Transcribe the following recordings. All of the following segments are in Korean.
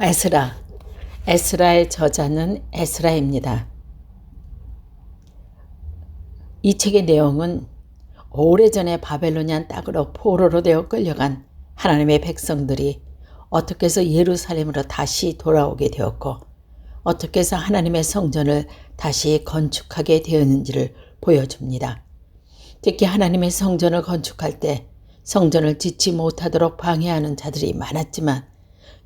에스라. 에스라의 저자는 에스라입니다. 이 책의 내용은 오래전에 바벨로니안 땅으로 포로로 되어 끌려간 하나님의 백성들이 어떻게 해서 예루살렘으로 다시 돌아오게 되었고 어떻게 해서 하나님의 성전을 다시 건축하게 되었는지를 보여줍니다. 특히 하나님의 성전을 건축할 때 성전을 짓지 못하도록 방해하는 자들이 많았지만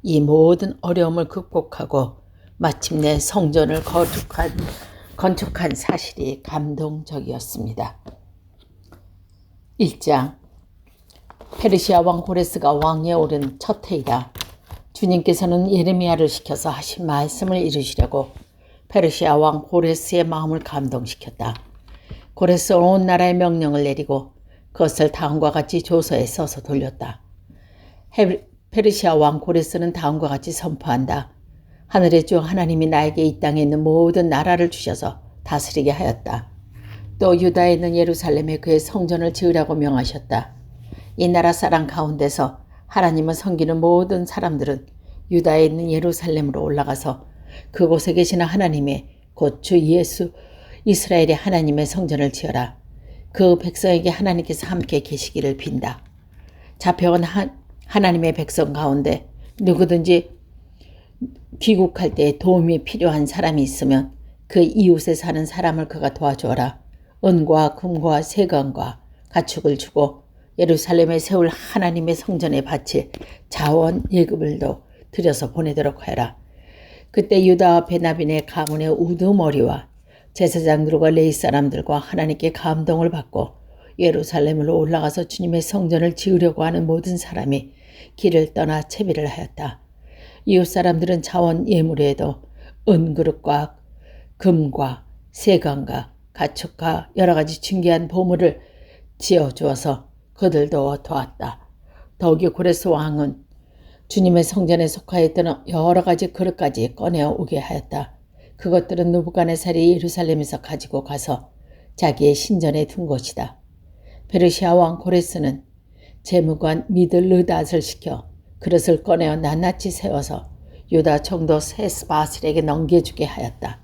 이 모든 어려움을 극복하고 마침내 성전을 건축한 사실이 감동적이었습니다. 1장. 페르시아 왕 고레스가 왕위에 오른 첫 해이다. 주님께서는 예레미야를 시켜서 하신 말씀을 이루시려고 페르시아 왕 고레스의 마음을 감동시켰다. 고레스는 온 나라에 명령을 내리고 그것을 다음과 같이 조서에 써서 돌렸다. 페르시아 왕 고레스는 다음과 같이 선포한다. 하늘의 주 하나님이 나에게 이 땅에 있는 모든 나라를 주셔서 다스리게 하였다. 또 유다에 있는 예루살렘에 그의 성전을 지으라고 명하셨다. 이 나라 사람 가운데서 하나님을 섬기는 모든 사람들은 유다에 있는 예루살렘으로 올라가서 그곳에 계시는 하나님의 곧 주 예수 이스라엘의 하나님의 성전을 지어라. 그 백성에게 하나님께서 함께 계시기를 빈다. 잡혀온 하나님의 백성 가운데 누구든지 귀국할 때 도움이 필요한 사람이 있으면 그 이웃에 사는 사람을 그가 도와주어라. 은과 금과 세관과 가축을 주고 예루살렘에 세울 하나님의 성전에 바칠 자원 예금을도 들여서 보내도록 하여라. 그때 유다와 베냐민의 가문의 우두머리와 제사장들과 레위 사람들과 하나님께 감동을 받고 예루살렘으로 올라가서 주님의 성전을 지으려고 하는 모든 사람이 길을 떠나 채비를 하였다. 이웃 사람들은 자원 예물에도 은그릇과 금과 세관과 가축과 여러 가지 중귀한 보물을 지어주어서 그들도 도왔다. 더욱이 고레스 왕은 주님의 성전에 속하였던 여러 가지 그릇까지 꺼내어 오게 하였다. 그것들은 느부갓네살이 예루살렘에서 가지고 가서 자기의 신전에 둔 것이다. 페르시아 왕 고레스는 재무관 미들르닷을 시켜 그릇을 꺼내어 낱낱이 세워서 유다 총독 세스바슬에게 넘겨주게 하였다.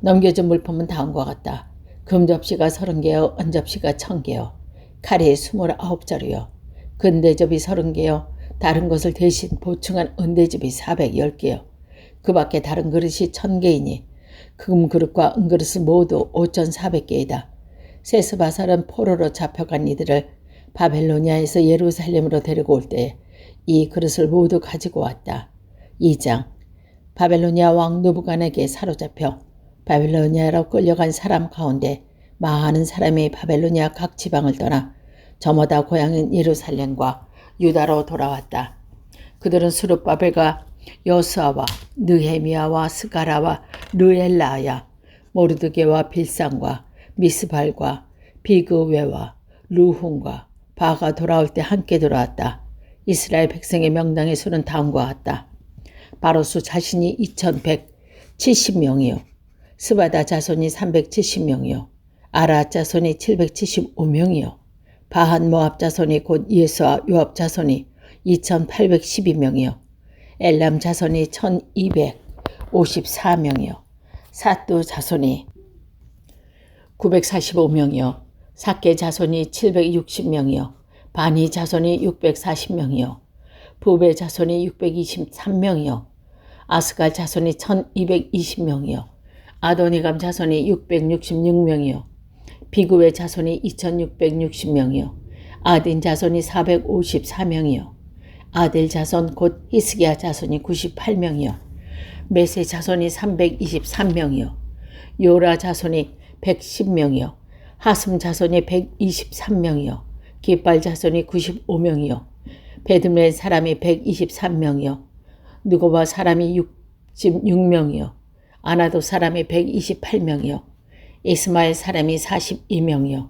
넘겨준 물품은 다음과 같다. 금접시가 30개요, 은접시가 1000개요, 칼이 29자루요, 근대접이 30개요, 다른 것을 대신 보충한 은대접이 410개요. 그 밖에 다른 그릇이 1000개이니 금그릇과 은그릇은 모두 5400개이다. 세스바살은 포로로 잡혀간 이들을 바벨로니아에서 예루살렘으로 데리고 올 때 이 그릇을 모두 가지고 왔다. 2장. 바벨로니아 왕 느부갓네살에게 사로잡혀 바벨로니아로 끌려간 사람 가운데 많은 사람이 바벨로니아 각 지방을 떠나 저마다 고향인 예루살렘과 유다로 돌아왔다. 그들은 스룹바벨과 여수아와 느헤미야와 스가라와 르엘라야, 모르드게와 빌상과 미스발과 비그웨와 루훈과 바가 돌아올 때 함께 돌아왔다. 이스라엘 백성의 명당의 수는 다음과 같다. 바로수 자신이 2170명이요. 스바다 자손이 370명이요. 아라 자손이 775명이요. 바한 모압 자손이 곧 예수와 요압 자손이 2812명이요. 엘람 자손이 1254명이요. 사뚜 자손이 945명이요. 삭게 자손이 760명이요. 바니 자손이 640명이요. 부베 자손이 623명이요. 아스갈 자손이 1220명이요. 아도니감 자손이 666명이요. 비구의 자손이 2660명이요. 아딘 자손이 454명이요. 아델 자손 곧 히스기야 자손이 98명이요. 메세 자손이 323명이요. 요라 자손이 110명이요. 하슴 자손이 123명이요. 기빨 자손이 95명이요. 베드멜 사람이 123명이요. 느고바 사람이 66명이요. 아나도 사람이 128명이요. 이스마엘 사람이 42명이요.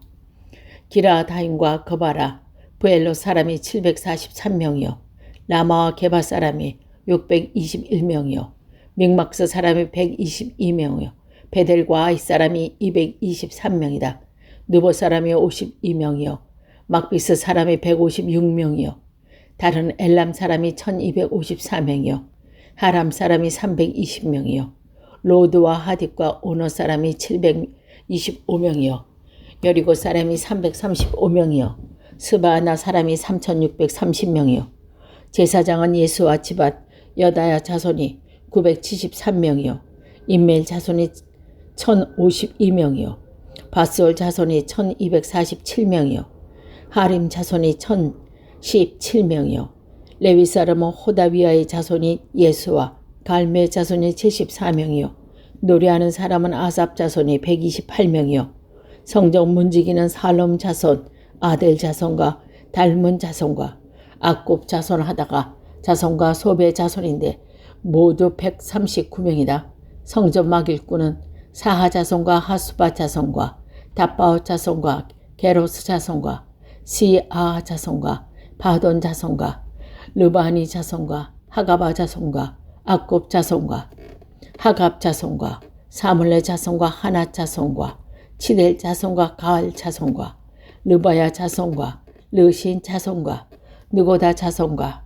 기라다임과 거바라, 부엘로 사람이 743명이요. 라마와 게바 사람이 621명이요. 믹막스 사람이 122명이요. 베델과 아이 사람이 223명이다. 느보 사람이 52명이요. 막비스 사람이 156명이요. 다른 엘람 사람이 1254명이요. 하람 사람이 320명이요 로드와 하딕과 오너 사람이 725명이요 여리고 사람이 335명이요 스바나 사람이 3630명이요 제사장은 예수와 집안 여다야 자손이 973명이요 인멜 자손이 1052명이요 바스올 자손이 1247명이요 하림 자손이 1017명이요 레위 사람 호다위아의 자손이 예수와 갈메 자손이 74명이요 노래하는 사람은 아삽 자손이 128명이요 성전 문지기는 살롬 자손 아델 자손과 달문 자손과 악곱 자손 하다가 자손과 소베 자손인데 모두 139명이다. 성전 막일꾼은 사하 자손과 하수바 자손과 다바오 자손과 게로스 자손과 시아 자손과 바돈 자손과 르바니 자손과 하가바 자손과 악곱 자손과 하갑 자손과 사물레 자손과 하나 자손과 치델 자손과 가알 자손과 르바야 자손과 르신 자손과 느고다 자손과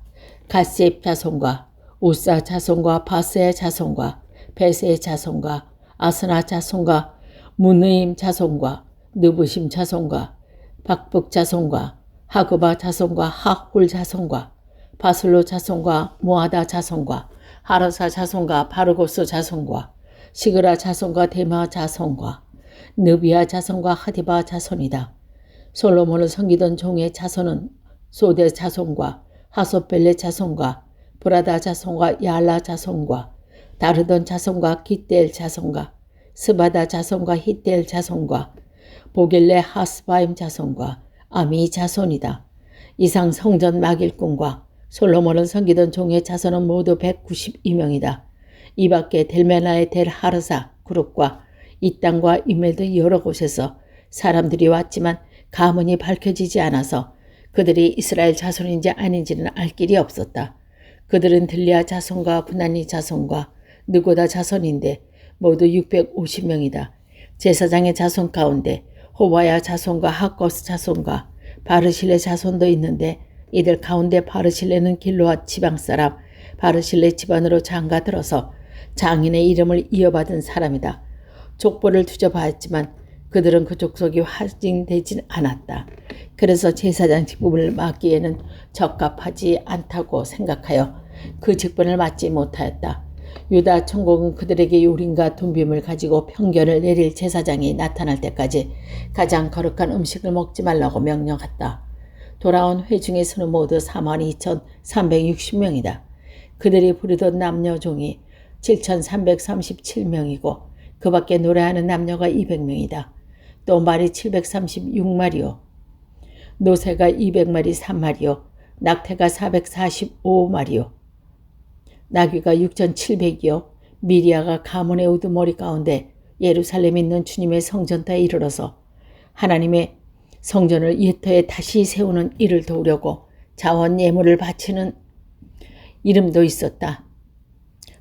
가셉 자손과 우사 자손과 바스의 자손과 베스의 자손과 아스나 자손과 문의임 자손과 느부심 자손과 박북 자손과 하그바 자손과 하홀 자손과 바슬로 자손과 모아다 자손과 하르사 자손과 바르고스 자손과 시그라 자손과 데마 자손과 느비아 자손과 하디바 자손이다. 솔로몬을 섬기던 종의 자손은 소데 자손과 하소벨레 자손과 브라다 자손과 야라 자손과 다르던 자손과 기델 자손과 스바다 자손과 히델 자손과 보길레 하스바임 자손과 아미 자손이다. 이상 성전 막일꾼과 솔로몬을 섬기던 종의 자손은 모두 192명이다. 이 밖에 델메나의 델 하르사 그룹과 이 땅과 이멜 등 여러 곳에서 사람들이 왔지만 가문이 밝혀지지 않아서 그들이 이스라엘 자손인지 아닌지는 알 길이 없었다. 그들은 들리아 자손과 분하니 자손과 느고다 자손인데 모두 650명이다. 제사장의 자손 가운데 호바야 자손과 하거스 자손과 바르실레 자손도 있는데 이들 가운데 바르실레는 길로앗 지방사람 바르실레 집안으로 장가들어서 장인의 이름을 이어받은 사람이다. 족보를 뒤져봤지만 그들은 그 족속이 확인되진 않았다. 그래서 제사장 직분을 맡기에는 적합하지 않다고 생각하여 그 직분을 맡지 못하였다. 유다 총독은 그들에게 요린과 둠빔을 가지고 편견을 내릴 제사장이 나타날 때까지 가장 거룩한 음식을 먹지 말라고 명령했다. 돌아온 회중의 수는 모두 42,360명이다. 그들이 부르던 남녀 종이 7,337명이고 그 밖에 노래하는 남녀가 200명이다. 또 말이 736마리요. 노새가 200마리 3마리요. 낙태가 445마리요. 나귀가 6,700이요. 미리아가 가문의 우두머리 가운데 예루살렘에 있는 주님의 성전터에 이르러서 하나님의 성전을 옛터에 다시 세우는 일을 도우려고 자원 예물을 바치는 이름도 있었다.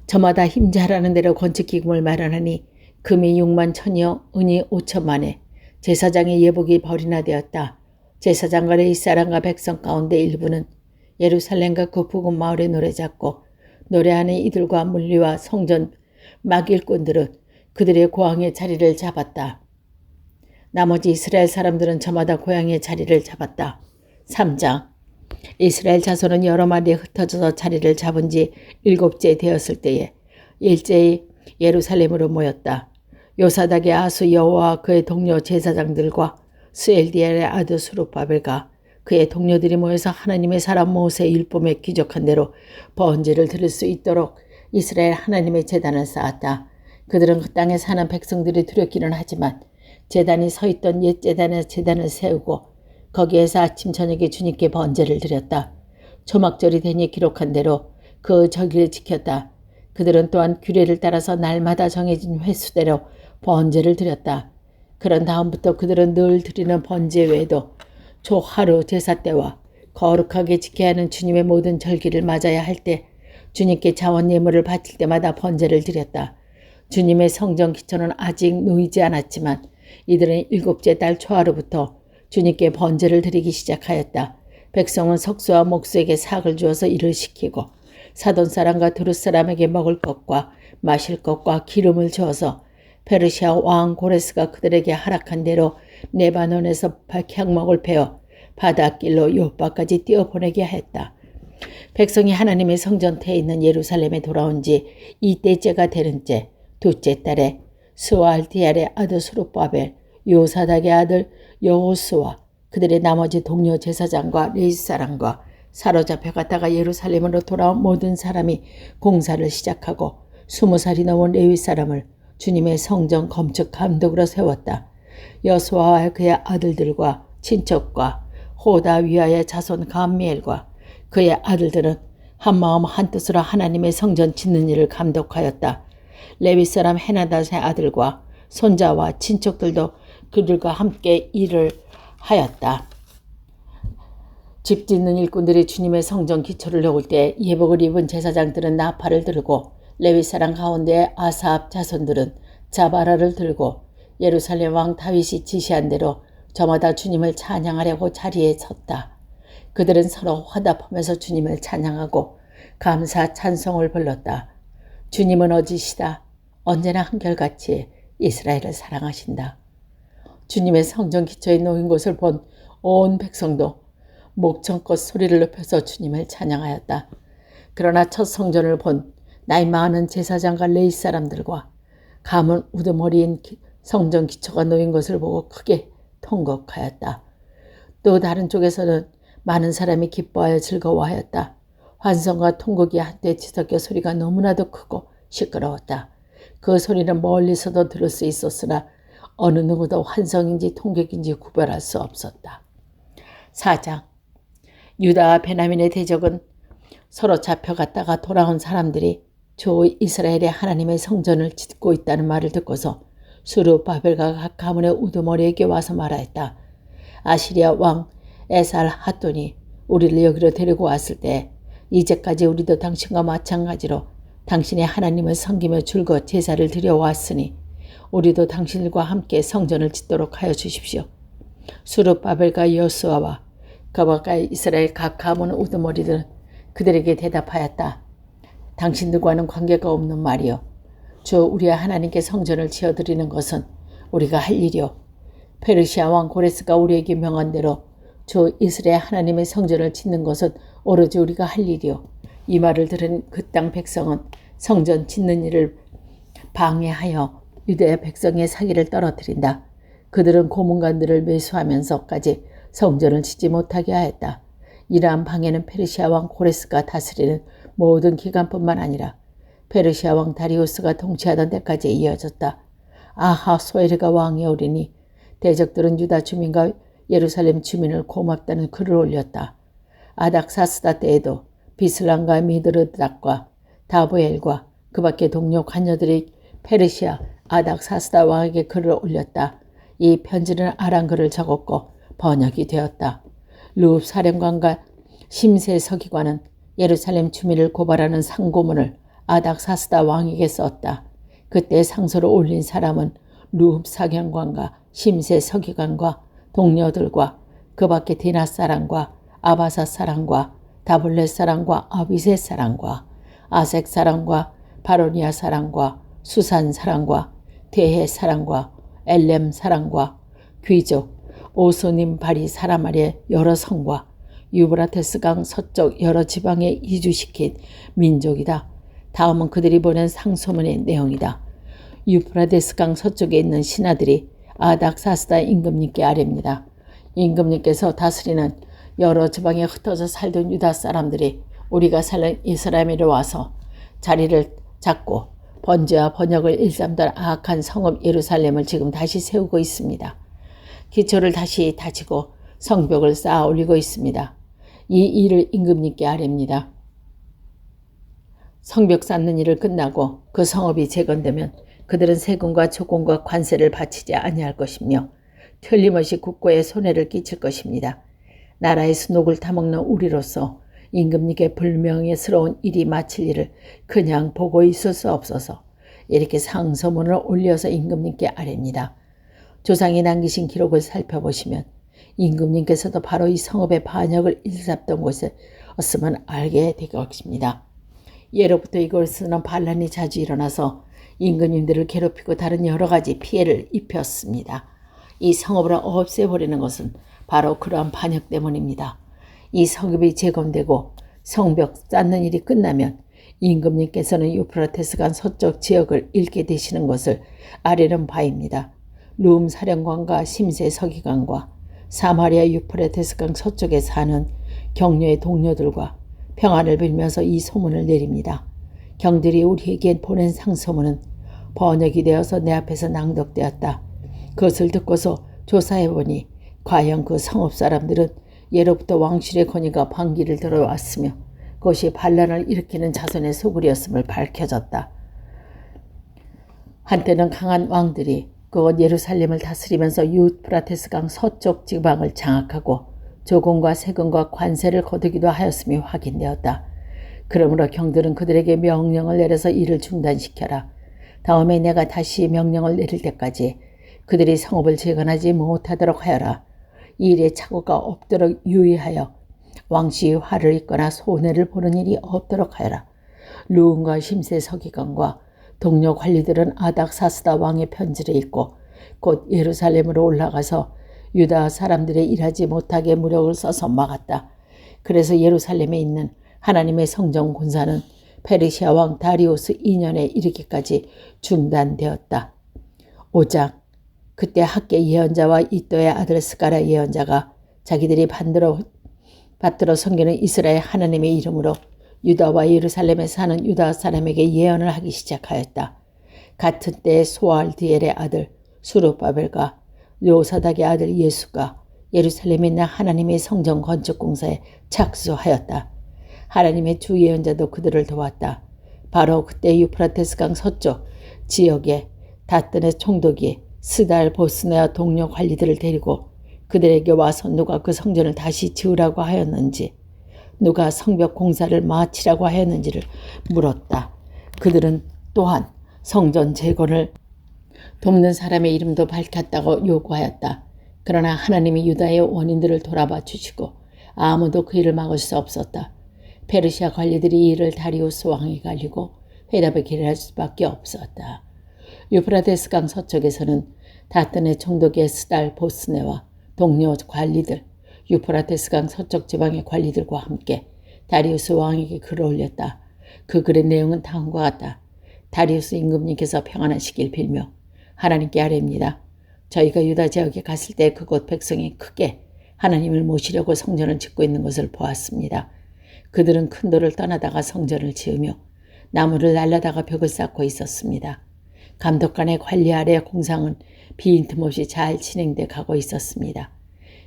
저마다 힘잘하는 대로 건축기금을 마련하니 금이 6만 천여, 은이 5천만에 제사장의 예복이 벌이나 되었다. 제사장과 레위사람과 백성 가운데 일부는 예루살렘과 그 부근 마을에 노래 잡고 노래하는 이들과 물리와 성전 막일꾼들은 그들의 고향의 자리를 잡았다. 나머지 이스라엘 사람들은 저마다 고향의 자리를 잡았다. 3장 이스라엘 자손은 여러 마리에 흩어져서 자리를 잡은 지 7째 되었을 때에 일제히 예루살렘으로 모였다. 요사닥의 아수 여호와 그의 동료 제사장들과 스엘디엘의 아들 수룹바벨과 그의 동료들이 모여서 하나님의 사람 모세의 율법에 기적한 대로 번제를 드릴 수 있도록 이스라엘 하나님의 제단을 쌓았다. 그들은 그 땅에 사는 백성들이 두렵기는 하지만 제단이 서 있던 옛 제단에 제단을 세우고 거기에서 아침 저녁에 주님께 번제를 드렸다. 초막절이 되니 기록한 대로 그 절기를 지켰다. 그들은 또한 규례를 따라서 날마다 정해진 횟수대로 번제를 드렸다. 그런 다음부터 그들은 늘 드리는 번제 외에도 초하루 제사 때와 거룩하게 지켜야 하는 주님의 모든 절기를 맞아야 할 때 주님께 자원 예물을 바칠 때마다 번제를 드렸다. 주님의 성전 기초는 아직 놓이지 않았지만 이들은 7째 달 초하루부터 주님께 번제를 드리기 시작하였다. 백성은 석수와 목수에게 삭을 주어서 일을 시키고 사돈 사람과 두루 사람에게 먹을 것과 마실 것과 기름을 주어서 페르시아 왕 고레스가 그들에게 허락한 대로 레바논에서 백향목을 베어 바닷길로 요바까지 띄어보내게 했다. 백성이 하나님의 성전터에 있는 예루살렘에 돌아온 지 이때째가 되는 째 둘째 달에 스알디엘의 아들 수룹바벨, 요사닥의 아들 여호수와 그들의 나머지 동료 제사장과 레위 사람과 사로잡혀 갔다가 예루살렘으로 돌아온 모든 사람이 공사를 시작하고 20살이 넘은 레위 사람을 주님의 성전 건축 감독으로 세웠다. 여수아와 그의 아들들과 친척과 호다위아의 자손 감미엘과 그의 아들들은 한마음 한뜻으로 하나님의 성전 짓는 일을 감독하였다. 레위 사람 헤나닷의 아들과 손자와 친척들도 그들과 함께 일을 하였다. 집 짓는 일꾼들이 주님의 성전 기초를 놓을 때 예복을 입은 제사장들은 나팔을 들고 레위 사람 가운데 아사압 자손들은 자바라를 들고 예루살렘 왕 다윗이 지시한 대로 저마다 주님을 찬양하려고 자리에 섰다. 그들은 서로 화답하면서 주님을 찬양하고 감사 찬송을 불렀다. 주님은 어지시다. 언제나 한결같이 이스라엘을 사랑하신다. 주님의 성전 기초에 놓인 것을 본 온 백성도 목청껏 소리를 높여서 주님을 찬양하였다. 그러나 첫 성전을 본 나이 많은 제사장과 레위 사람들과 가문 우두머리인 성전 기초가 놓인 것을 보고 크게 통곡하였다. 또 다른 쪽에서는 많은 사람이 기뻐하여 즐거워하였다. 환성과 통곡이 한때 뒤섞여 소리가 너무나도 크고 시끄러웠다. 그 소리는 멀리서도 들을 수 있었으나 어느 누구도 환성인지 통곡인지 구별할 수 없었다. 4장. 유다와 베냐민의 대적은 서로 잡혀갔다가 돌아온 사람들이 주 이스라엘의 하나님의 성전을 짓고 있다는 말을 듣고서 수르바벨과 각 가문의 우두머리에게 와서 말하였다. 아시리아 왕 에살 핫돈이 우리를 여기로 데리고 왔을 때 이제까지 우리도 당신과 마찬가지로 당신의 하나님을 섬기며 줄곧 제사를 드려왔으니 우리도 당신들과 함께 성전을 짓도록 하여 주십시오. 수르바벨과 여수아와 그와 이스라엘 각 가문 우두머리들은 그들에게 대답하였다. 당신들과는 관계가 없는 말이요. 주 우리의 하나님께 성전을 지어드리는 것은 우리가 할 일이요. 페르시아 왕 고레스가 우리에게 명한 대로 주 이스라엘 하나님의 성전을 짓는 것은 오로지 우리가 할 일이요. 이 말을 들은 그 땅 백성은 성전 짓는 일을 방해하여 유대 백성의 사기를 떨어뜨린다. 그들은 고문관들을 매수하면서까지 성전을 짓지 못하게 하였다. 이러한 방해는 페르시아 왕 고레스가 다스리는 모든 기간뿐만 아니라 페르시아 왕 다리우스가 통치하던 때까지 이어졌다. 아하소에르가 왕이 오리니 대적들은 유다 주민과 예루살렘 주민을 고맙다는 글을 올렸다. 아닥사스다 때에도 비슬람과 미드르닥과 다보엘과 그 밖의 동료 관녀들이 페르시아 아닥사스다 왕에게 글을 올렸다. 이 편지는 아랑글을 적었고 번역이 되었다. 루읍 사령관과 심세 서기관은 예루살렘 주민을 고발하는 상고문을 아닥사스다 왕에게 썼다. 그때 상소를 올린 사람은 루읍 사령관과 심세 서기관과 동료들과 그 밖에 디나 사람과 아바사 사람과 다블렛 사람과 아비셋 사람과 아색 사람과 바로니아 사람과 수산 사람과 대해 사람과 엘렘 사람과 귀족 오소님 바리 사람 아래 여러 성과 유브라테스 강 서쪽 여러 지방에 이주시킨 민족이다. 다음은 그들이 보낸 상소문의 내용이다. 유브라테스 강 서쪽에 있는 신하들이 아닥사스다 임금님께 아뢰입니다. 임금님께서 다스리는 여러 지방에 흩어져 살던 유다 사람들이 우리가 살는 이스라엘에 와서 자리를 잡고 번제와 번역을 일삼던 악한 성읍 예루살렘을 지금 다시 세우고 있습니다. 기초를 다시 다지고 성벽을 쌓아 올리고 있습니다. 이 일을 임금님께 아뢰입니다. 성벽 쌓는 일을 끝나고 그 성읍이 재건되면 그들은 세금과 조공과 관세를 바치지 아니할 것이며 틀림없이 국고에 손해를 끼칠 것입니다. 나라의 순옥을 타먹는 우리로서 임금님께 불명예스러운 일이 마칠 일을 그냥 보고 있을 수 없어서 이렇게 상소문을 올려서 임금님께 아뢰입니다. 조상이 남기신 기록을 살펴보시면 임금님께서도 바로 이 성읍의 반역을 일삼던 곳에 없으면 알게 될 것입니다. 예로부터 이곳에서는 반란이 자주 일어나서 임금님들을 괴롭히고 다른 여러 가지 피해를 입혔습니다. 이 성읍을 없애버리는 것은 바로 그러한 반역 때문입니다. 이 성읍이 재건되고 성벽 쌓는 일이 끝나면 임금님께서는 유프라테스강 서쪽 지역을 잃게 되시는 것을 아뢰는 바입니다. 룸 사령관과 심세 서기관과 사마리아 유프라테스강 서쪽에 사는 경료의 동료들과 평안을 빌면서 이 소문을 내립니다. 경들이 우리에게 보낸 상소문은 번역이 되어서 내 앞에서 낭독되었다. 그것을 듣고서 조사해보니 과연 그 성읍 사람들은 예로부터 왕실의 권위가 반기를 들어왔으며 그것이 반란을 일으키는 자손의 소굴이었음을 밝혀졌다. 한때는 강한 왕들이 그곳 예루살렘을 다스리면서 유프라테스강 서쪽 지방을 장악하고 조공과 세금과 관세를 거두기도 하였음이 확인되었다. 그러므로 경들은 그들에게 명령을 내려서 이를 중단시켜라. 다음에 내가 다시 명령을 내릴 때까지 그들이 성읍을 재건하지 못하도록 하여라. 이 일에 착오가 없도록 유의하여 왕시의 화를 입거나 손해를 보는 일이 없도록 하여라. 르움과 심세 서기관과 동료 관리들은 아닥사스다 왕의 편지를 읽고 곧 예루살렘으로 올라가서 유다 사람들의 일하지 못하게 무력을 써서 막았다. 그래서 예루살렘에 있는 하나님의 성전 군사는 페르시아 왕 다리우스 2년에 이르기까지 중단되었다. 5장. 그때 학계 예언자와 이또의 아들 스가랴 예언자가 자기들이 받들어 섬기는 이스라엘 하나님의 이름으로 유다와 예루살렘에 사는 유다 사람에게 예언을 하기 시작하였다. 같은 때에 소알디엘의 아들 수르바벨과 요사닥의 아들 예수가 예루살렘에 있는 하나님의 성전 건축 공사에 착수하였다. 하나님의 주 예언자도 그들을 도왔다. 바로 그때 유프라테스강 서쪽 지역에 다뜬의 총독이 스달 보스네와 동료 관리들을 데리고 그들에게 와서 누가 그 성전을 다시 지으라고 하였는지, 누가 성벽 공사를 마치라고 하였는지를 물었다. 그들은 또한 성전 재건을 돕는 사람의 이름도 밝혔다고 요구하였다. 그러나 하나님이 유다의 원인들을 돌아봐 주시고 아무도 그 일을 막을 수 없었다. 페르시아 관리들이 이 일을 다리우스 왕에게 알리고 회답을 기다릴 수밖에 없었다. 유프라테스강 서쪽에서는 다뜬의 총독의 스달 보스네와 동료 관리들, 유프라테스강 서쪽 지방의 관리들과 함께 다리우스 왕에게 글을 올렸다. 그 글의 내용은 다음과 같다. 다리우스 임금님께서 평안하시길 빌며 하나님께 아뢰입니다. 저희가 유다 지역에 갔을 때 그곳 백성이 크게 하나님을 모시려고 성전을 짓고 있는 것을 보았습니다. 그들은 큰 돌을 떠나다가 성전을 지으며 나무를 날라다가 벽을 쌓고 있었습니다. 감독관의 관리 아래 공상은 빈틈없이 잘 진행돼 가고 있었습니다.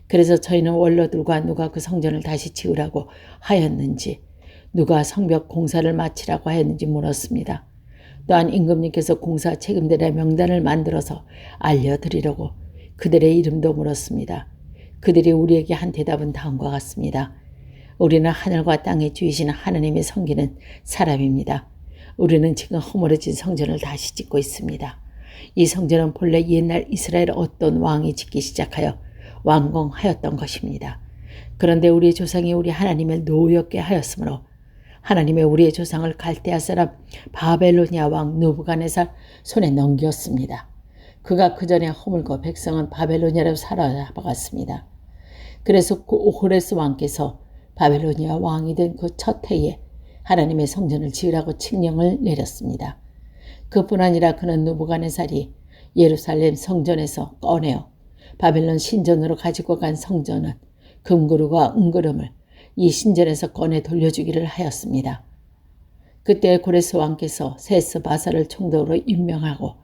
그래서 저희는 원로들과 누가 그 성전을 다시 지으라고 하였는지, 누가 성벽 공사를 마치라고 하였는지 물었습니다. 또한 임금님께서 공사 책임들의 명단을 만들어서 알려드리려고 그들의 이름도 물었습니다. 그들이 우리에게 한 대답은 다음과 같습니다. 우리는 하늘과 땅의 주이신 하나님의 섬기는 사람입니다. 우리는 지금 허물어진 성전을 다시 짓고 있습니다. 이 성전은 본래 옛날 이스라엘 어떤 왕이 짓기 시작하여 완공하였던 것입니다. 그런데 우리의 조상이 우리 하나님을 노엽게 하였으므로 하나님의 우리의 조상을 갈대아 사람 바벨로니아 왕 느부갓네살 손에 넘겼습니다. 그가 그 전에 허물고 백성은 바벨로니아로 사로잡아갔습니다. 그래서 호레스 왕께서 바벨로니아 왕이 된 그 첫 해에 하나님의 성전을 지으라고 칙령을 내렸습니다. 그뿐 아니라 그는 느부갓네살이 예루살렘 성전에서 꺼내어 바벨론 신전으로 가지고 간 성전은 금그루와 은그름을 이 신전에서 꺼내 돌려주기를 하였습니다. 그때 고레스 왕께서 세스바사를 총독으로 임명하고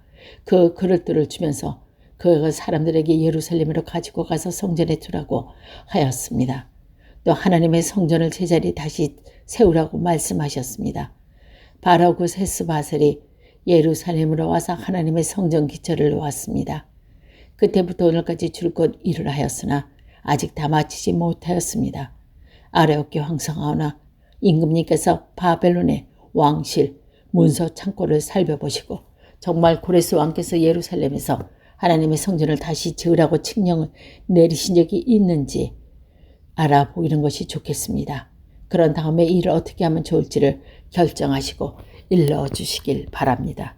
그 그릇들을 주면서 그 사람들에게 예루살렘으로 가지고 가서 성전에 두라고 하였습니다. 또 하나님의 성전을 제자리 다시 세우라고 말씀하셨습니다. 바로 그 세스바셀이 예루살렘으로 와서 하나님의 성전 기초를 놓았습니다. 그때부터 오늘까지 줄곧 일을 하였으나 아직 다 마치지 못하였습니다. 아뢰옵게 황성하오나 임금님께서 바벨론의 왕실 문서 창고를 살펴보시고 정말 고레스 왕께서 예루살렘에서 하나님의 성전을 다시 지으라고 칙령을 내리신 적이 있는지 알아보이는 것이 좋겠습니다. 그런 다음에 일을 어떻게 하면 좋을지를 결정하시고 일러 주시길 바랍니다.